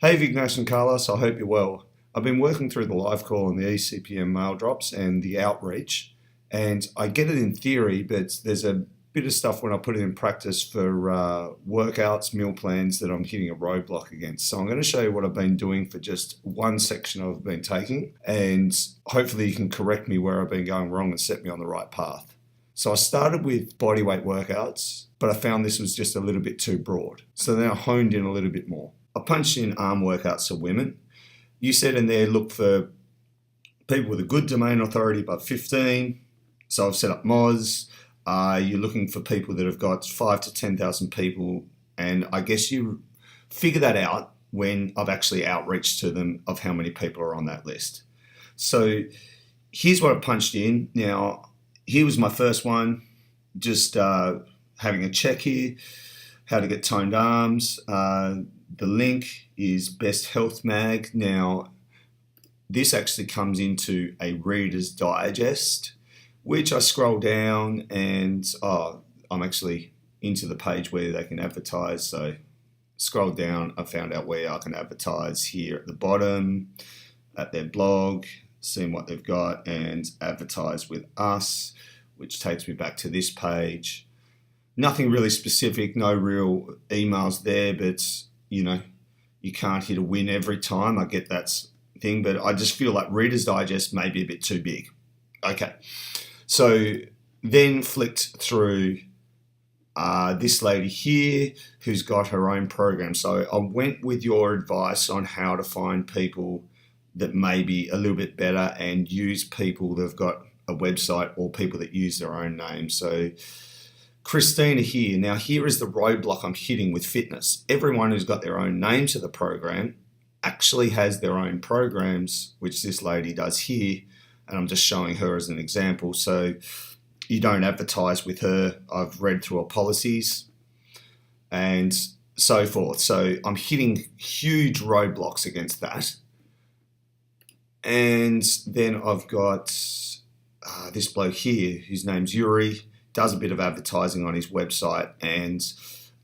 Hey Vignesh and Carlos, I hope you're well. I've been working through the live call and the eCPM mail drops and the outreach, and I get it in theory, but there's a bit of stuff when I put it in practice for workouts, meal plans that I'm hitting a roadblock against. So I'm going to show you what I've been doing for just one section I've been taking, and hopefully you can correct me where I've been going wrong and set me on the right path. So I started with bodyweight workouts, but I found this was just a little bit too broad. So then I honed in a little bit more. I punched in arm workouts for women. You said in there, look for people with a good domain authority above 15. So I've set up Moz. You're looking for people that have got 5 to 10,000 people. And I guess you figure that out when I've actually outreached to them of how many people are on that list. So here's what I punched in. Now, here was my first one, just having a check here, how to get toned arms. The link is Best Health Mag. Now, this actually comes into a Reader's Digest, which I scroll down and I'm actually into the page where they can advertise. So scroll down, I found out where I can advertise here at the bottom, at their blog, seeing what they've got, and advertise with us, which takes me back to this page. Nothing really specific, no real emails there, but you know, you can't hit a win every time. I get that thing, but I just feel like Reader's Digest may be a bit too big. Okay, so then flicked through this lady here who's got her own program. So I went with your advice on how to find people that may be a little bit better and use people that have got a website or people that use their own name. So Christina here. Now here is the roadblock I'm hitting with fitness. Everyone who's got their own name to the program actually has their own programs, which this lady does here. And I'm just showing her as an example. So you don't advertise with her. I've read through her policies and so forth. So I'm hitting huge roadblocks against that. And then I've got this bloke here whose name's Yuri, does a bit of advertising on his website, and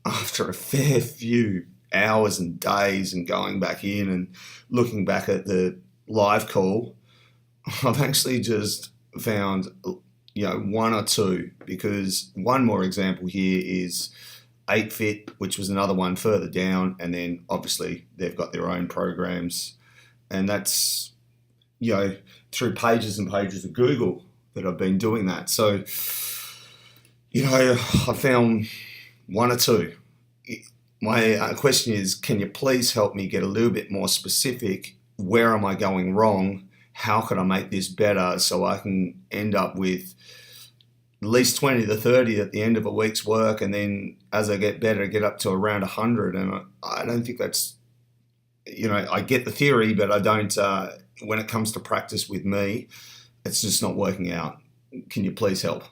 after a fair few hours and days and going back in and looking back at the live call, I've actually just found one or two, because one more example here is 8Fit, which was another one further down, and then obviously they've got their own programs, and that's through pages and pages of Google that I've been doing that. So I found one or two. My question is, can you please help me get a little bit more specific? Where am I going wrong? How can I make this better so I can end up with at least 20 to 30 at the end of a week's work, and then as I get better, get up to around 100. And I don't think that's, I get the theory, but I don't, when it comes to practice with me, it's just not working out. Can you please help?